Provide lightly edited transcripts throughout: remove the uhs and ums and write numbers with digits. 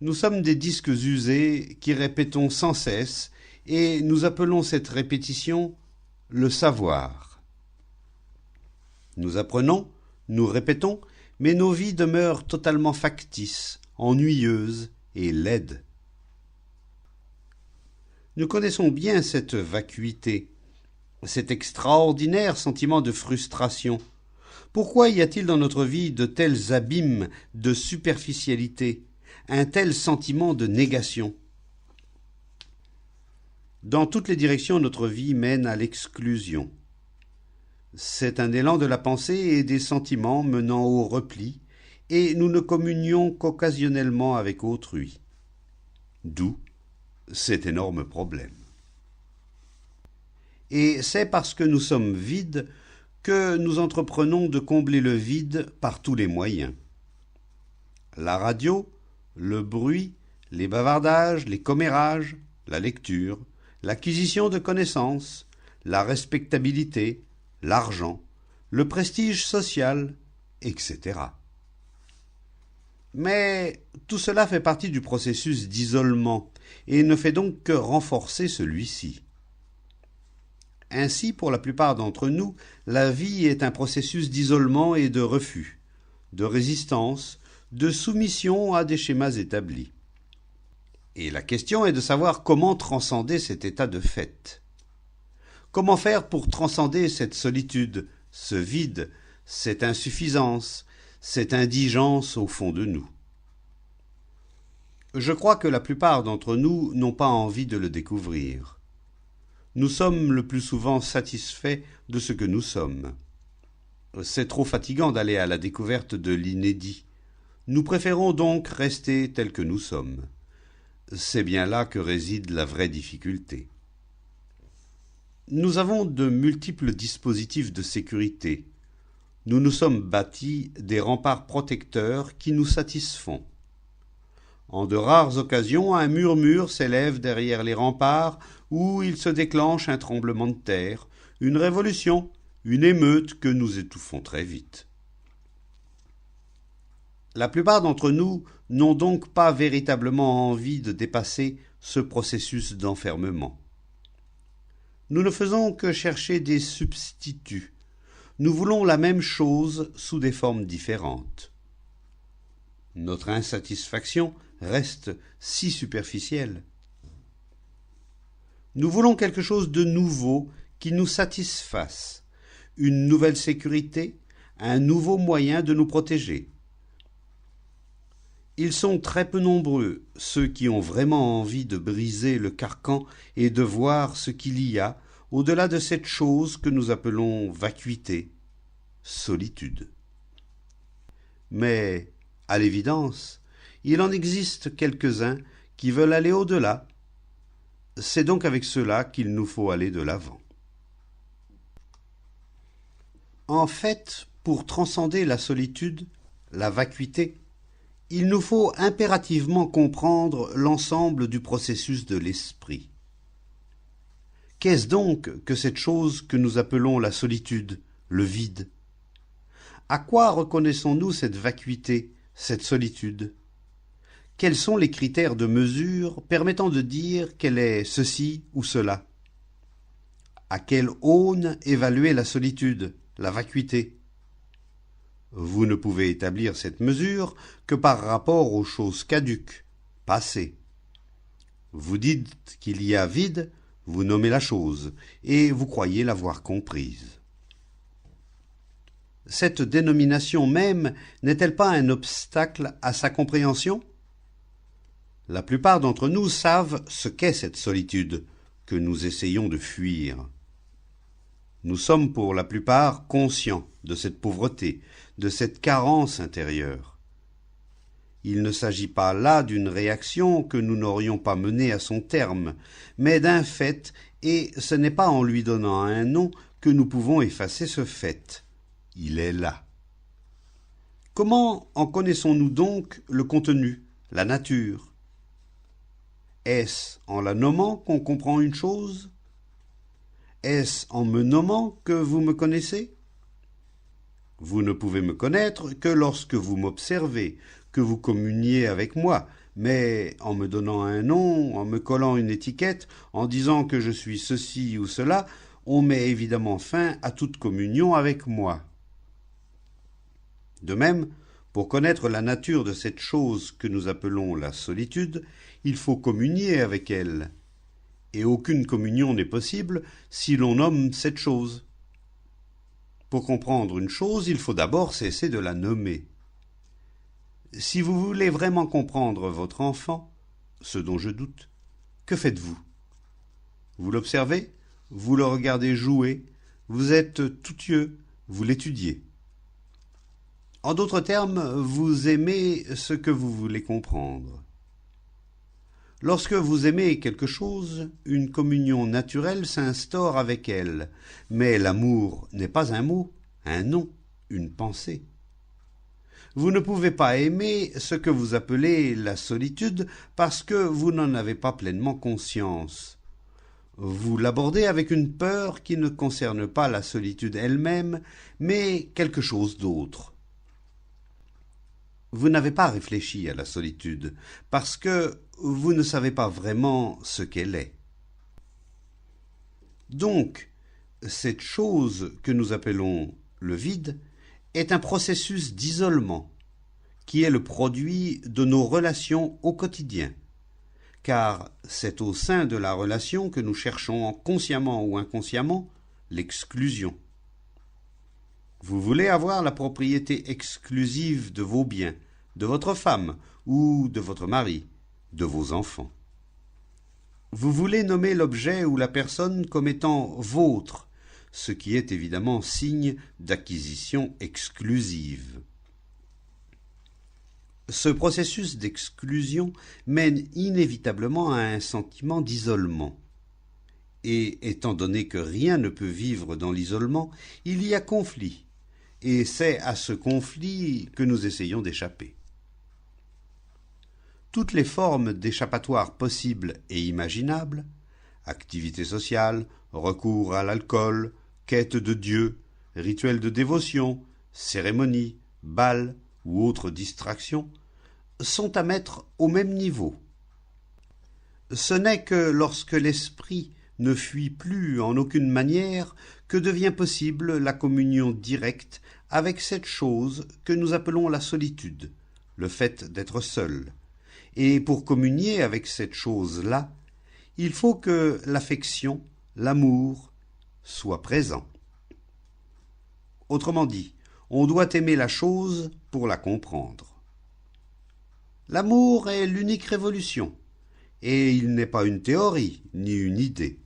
Nous sommes des disques usés qui répétons sans cesse et nous appelons cette répétition le savoir. Nous apprenons, nous répétons, mais nos vies demeurent totalement factices, ennuyeuses et laides. Nous connaissons bien cette vacuité, cet extraordinaire sentiment de frustration. Pourquoi y a-t-il dans notre vie de tels abîmes de superficialité, un tel sentiment de négation? Dans toutes les directions, notre vie mène à l'exclusion. C'est un élan de la pensée et des sentiments menant au repli, et nous ne communions qu'occasionnellement avec autrui. D'où cet énorme problème. Et c'est parce que nous sommes vides que nous entreprenons de combler le vide par tous les moyens. La radio, le bruit, les bavardages, les commérages, la lecture, l'acquisition de connaissances, la respectabilité, l'argent, le prestige social, etc. Mais tout cela fait partie du processus d'isolement et ne fait donc que renforcer celui-ci. Ainsi, pour la plupart d'entre nous, la vie est un processus d'isolement et de refus, de résistance, de soumission à des schémas établis. Et la question est de savoir comment transcender cet état de fait. Comment faire pour transcender cette solitude, ce vide, cette insuffisance, cette indigence au fond de nous? Je crois que la plupart d'entre nous n'ont pas envie de le découvrir. Nous sommes le plus souvent satisfaits de ce que nous sommes. C'est trop fatigant d'aller à la découverte de l'inédit. Nous préférons donc rester tels que nous sommes. C'est bien là que réside la vraie difficulté. Nous avons de multiples dispositifs de sécurité. Nous nous sommes bâtis des remparts protecteurs qui nous satisfont. En de rares occasions, un murmure s'élève derrière les remparts où il se déclenche un tremblement de terre, une révolution, une émeute que nous étouffons très vite. La plupart d'entre nous n'ont donc pas véritablement envie de dépasser ce processus d'enfermement. Nous ne faisons que chercher des substituts. Nous voulons la même chose sous des formes différentes. Notre insatisfaction reste si superficielle. Nous voulons quelque chose de nouveau qui nous satisfasse, une nouvelle sécurité, un nouveau moyen de nous protéger. Ils sont très peu nombreux, ceux qui ont vraiment envie de briser le carcan et de voir ce qu'il y a au-delà de cette chose que nous appelons vacuité, solitude. Mais, à l'évidence, il en existe quelques-uns qui veulent aller au-delà. C'est donc avec cela qu'il nous faut aller de l'avant. En fait, pour transcender la solitude, la vacuité, il nous faut impérativement comprendre l'ensemble du processus de l'esprit. Qu'est-ce donc que cette chose que nous appelons la solitude, le vide? À quoi reconnaissons-nous cette vacuité, cette solitude? Quels sont les critères de mesure permettant de dire qu'elle est ceci ou cela? À quelle aune évaluer la solitude, la vacuité? Vous ne pouvez établir cette mesure que par rapport aux choses caduques, passées. Vous dites qu'il y a vide, vous nommez la chose, et vous croyez l'avoir comprise. Cette dénomination même n'est-elle pas un obstacle à sa compréhension? La plupart d'entre nous savent ce qu'est cette solitude que nous essayons de fuir. Nous sommes pour la plupart conscients de cette pauvreté, de cette carence intérieure. Il ne s'agit pas là d'une réaction que nous n'aurions pas menée à son terme, mais d'un fait, et ce n'est pas en lui donnant un nom que nous pouvons effacer ce fait. Il est là. Comment en connaissons-nous donc le contenu, la nature? Est-ce en la nommant qu'on comprend une chose? Est-ce en me nommant que vous me connaissez? Vous ne pouvez me connaître que lorsque vous m'observez, que vous communiez avec moi, mais en me donnant un nom, en me collant une étiquette, en disant que je suis ceci ou cela, on met évidemment fin à toute communion avec moi. De même, pour connaître la nature de cette chose que nous appelons la solitude, il faut communier avec elle. Et aucune communion n'est possible si l'on nomme cette chose. Pour comprendre une chose, il faut d'abord cesser de la nommer. Si vous voulez vraiment comprendre votre enfant, ce dont je doute, que faites-vous? Vous l'observez, vous le regardez jouer, vous êtes tout yeux, vous l'étudiez. En d'autres termes, vous aimez ce que vous voulez comprendre. Lorsque vous aimez quelque chose, une communion naturelle s'instaure avec elle, mais l'amour n'est pas un mot, un nom, une pensée. Vous ne pouvez pas aimer ce que vous appelez la solitude parce que vous n'en avez pas pleinement conscience. Vous l'abordez avec une peur qui ne concerne pas la solitude elle-même, mais quelque chose d'autre. Vous n'avez pas réfléchi à la solitude, parce que vous ne savez pas vraiment ce qu'elle est. Donc, cette chose que nous appelons le vide est un processus d'isolement, qui est le produit de nos relations au quotidien, car c'est au sein de la relation que nous cherchons consciemment ou inconsciemment l'exclusion. Vous voulez avoir la propriété exclusive de vos biens, de votre femme ou de votre mari, de vos enfants. Vous voulez nommer l'objet ou la personne comme étant vôtre, ce qui est évidemment signe d'acquisition exclusive. Ce processus d'exclusion mène inévitablement à un sentiment d'isolement. Et étant donné que rien ne peut vivre dans l'isolement, il y a conflit, et c'est à ce conflit que nous essayons d'échapper. Toutes les formes d'échappatoire possibles et imaginables, activités sociales, recours à l'alcool, quête de Dieu, rituels de dévotion, cérémonies, bals ou autres distractions, sont à mettre au même niveau. Ce n'est que lorsque l'esprit ne fuit plus en aucune manière que devient possible la communion directe avec cette chose que nous appelons la solitude, le fait d'être seul. Et pour communier avec cette chose-là, il faut que l'affection, l'amour, soient présents. Autrement dit, on doit aimer la chose pour la comprendre. L'amour est l'unique révolution, et il n'est pas une théorie ni une idée.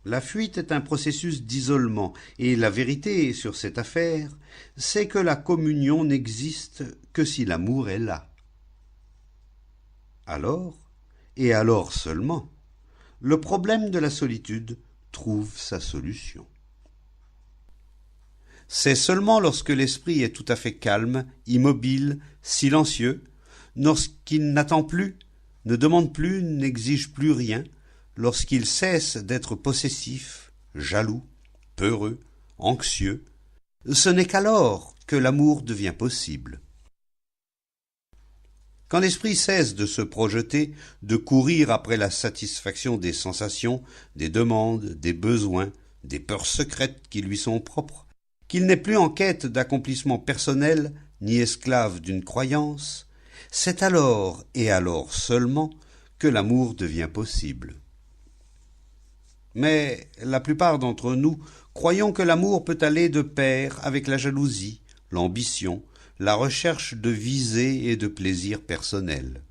La fuite est un processus d'isolement, et la vérité sur cette affaire, c'est que la communion n'existe que si l'amour est là. Alors, et alors seulement, le problème de la solitude trouve sa solution. C'est seulement lorsque l'esprit est tout à fait calme, immobile, silencieux, lorsqu'il n'attend plus, ne demande plus, n'exige plus rien, lorsqu'il cesse d'être possessif, jaloux, peureux, anxieux, ce n'est qu'alors que l'amour devient possible. Quand l'esprit cesse de se projeter, de courir après la satisfaction des sensations, des demandes, des besoins, des peurs secrètes qui lui sont propres, qu'il n'est plus en quête d'accomplissement personnel, ni esclave d'une croyance, c'est alors, et alors seulement, que l'amour devient possible. Mais la plupart d'entre nous croyons que l'amour peut aller de pair avec la jalousie, l'ambition, la recherche de visées et de plaisirs personnels.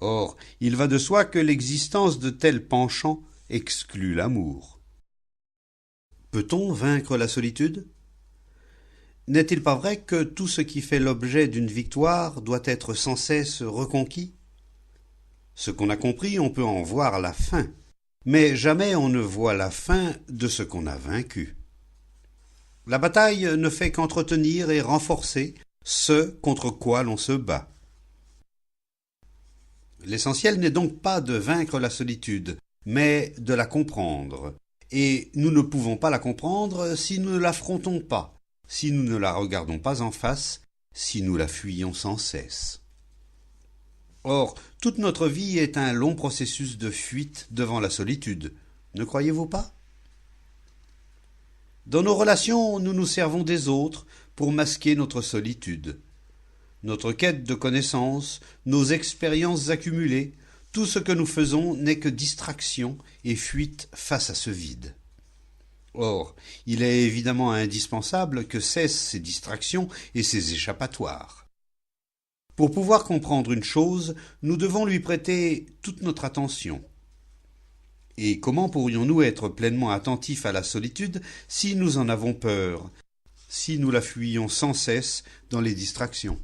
Or, il va de soi que l'existence de tels penchants exclut l'amour. Peut-on vaincre la solitude? N'est-il pas vrai que tout ce qui fait l'objet d'une victoire doit être sans cesse reconquis? Ce qu'on a compris, on peut en voir la fin, mais jamais on ne voit la fin de ce qu'on a vaincu. La bataille ne fait qu'entretenir et renforcer ce contre quoi l'on se bat. L'essentiel n'est donc pas de vaincre la solitude, mais de la comprendre. Et nous ne pouvons pas la comprendre si nous ne l'affrontons pas, si nous ne la regardons pas en face, si nous la fuyons sans cesse. Or, toute notre vie est un long processus de fuite devant la solitude, ne croyez-vous pas? Dans nos relations, nous nous servons des autres pour masquer notre solitude. Notre quête de connaissances, nos expériences accumulées, tout ce que nous faisons n'est que distraction et fuite face à ce vide. Or, il est évidemment indispensable que cessent ces distractions et ces échappatoires. Pour pouvoir comprendre une chose, nous devons lui prêter toute notre attention. Et comment pourrions-nous être pleinement attentifs à la solitude si nous en avons peur, si nous la fuyons sans cesse dans les distractions?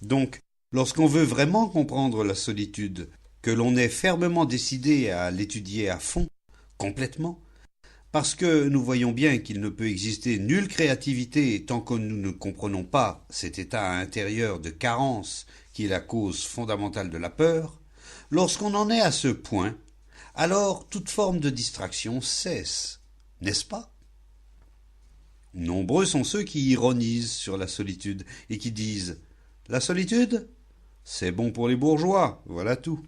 Donc, lorsqu'on veut vraiment comprendre la solitude, que l'on est fermement décidé à l'étudier à fond, complètement, parce que nous voyons bien qu'il ne peut exister nulle créativité tant que nous ne comprenons pas cet état intérieur de carence qui est la cause fondamentale de la peur, lorsqu'on en est à ce point, alors toute forme de distraction cesse, n'est-ce pas? Nombreux sont ceux qui ironisent sur la solitude et qui disent « La solitude, c'est bon pour les bourgeois, voilà tout. »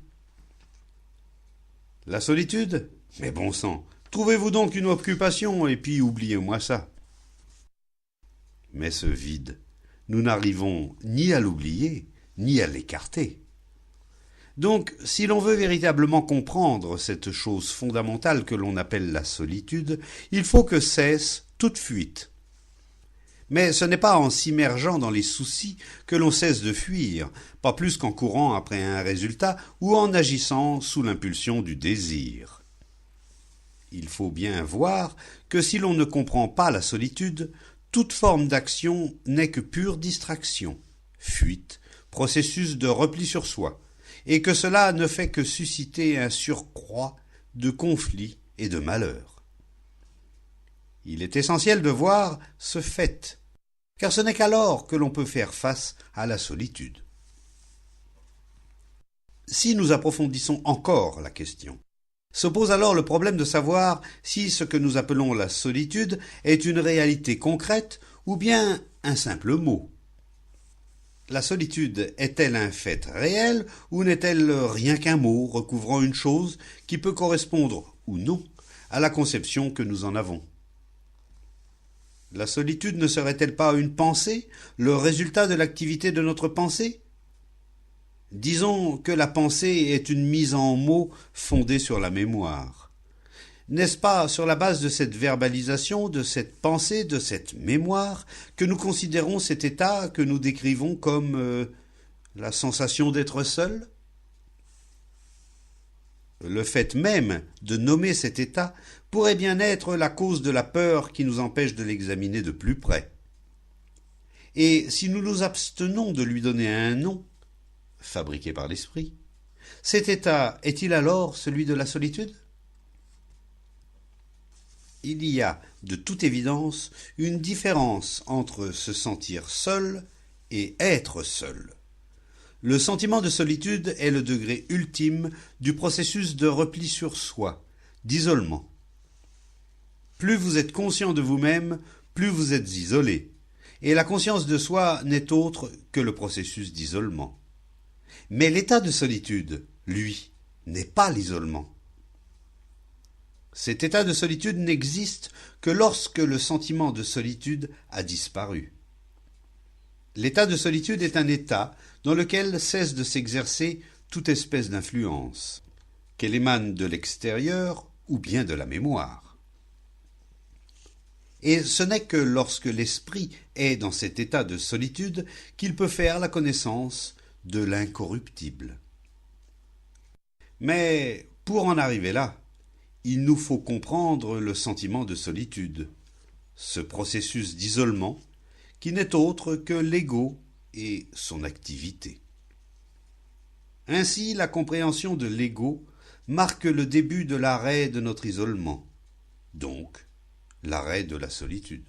La solitude? Mais bon sang, trouvez-vous donc une occupation et puis oubliez-moi ça. Mais ce vide, nous n'arrivons ni à l'oublier, ni à l'écarter. Donc, si l'on veut véritablement comprendre cette chose fondamentale que l'on appelle la solitude, il faut que cesse toute fuite. Mais ce n'est pas en s'immergeant dans les soucis que l'on cesse de fuir, pas plus qu'en courant après un résultat ou en agissant sous l'impulsion du désir. Il faut bien voir que si l'on ne comprend pas la solitude, toute forme d'action n'est que pure distraction, fuite, processus de repli sur soi, et que cela ne fait que susciter un surcroît de conflits et de malheurs. Il est essentiel de voir ce fait, car ce n'est qu'alors que l'on peut faire face à la solitude. Si nous approfondissons encore la question, se pose alors le problème de savoir si ce que nous appelons la solitude est une réalité concrète ou bien un simple mot. La solitude est-elle un fait réel ou n'est-elle rien qu'un mot recouvrant une chose qui peut correspondre ou non à la conception que nous en avons? La solitude ne serait-elle pas une pensée, le résultat de l'activité de notre pensée? Disons que la pensée est une mise en mots fondée sur la mémoire. N'est-ce pas sur la base de cette verbalisation, de cette pensée, de cette mémoire, que nous considérons cet état que nous décrivons comme la sensation d'être seul? Le fait même de nommer cet état pourrait bien être la cause de la peur qui nous empêche de l'examiner de plus près. Et si nous nous abstenons de lui donner un nom, fabriqué par l'esprit, cet état est-il alors celui de la solitude? Il y a, de toute évidence, une différence entre se sentir seul et être seul. Le sentiment de solitude est le degré ultime du processus de repli sur soi, d'isolement. Plus vous êtes conscient de vous-même, plus vous êtes isolé, et la conscience de soi n'est autre que le processus d'isolement. Mais l'état de solitude, lui, n'est pas l'isolement. Cet état de solitude n'existe que lorsque le sentiment de solitude a disparu. L'état de solitude est un état dans lequel cesse de s'exercer toute espèce d'influence, qu'elle émane de l'extérieur ou bien de la mémoire. Et ce n'est que lorsque l'esprit est dans cet état de solitude qu'il peut faire la connaissance de l'incorruptible. Mais pour en arriver là, il nous faut comprendre le sentiment de solitude, ce processus d'isolement qui n'est autre que l'ego et son activité. Ainsi, la compréhension de l'ego marque le début de l'arrêt de notre isolement, donc l'arrêt de la solitude.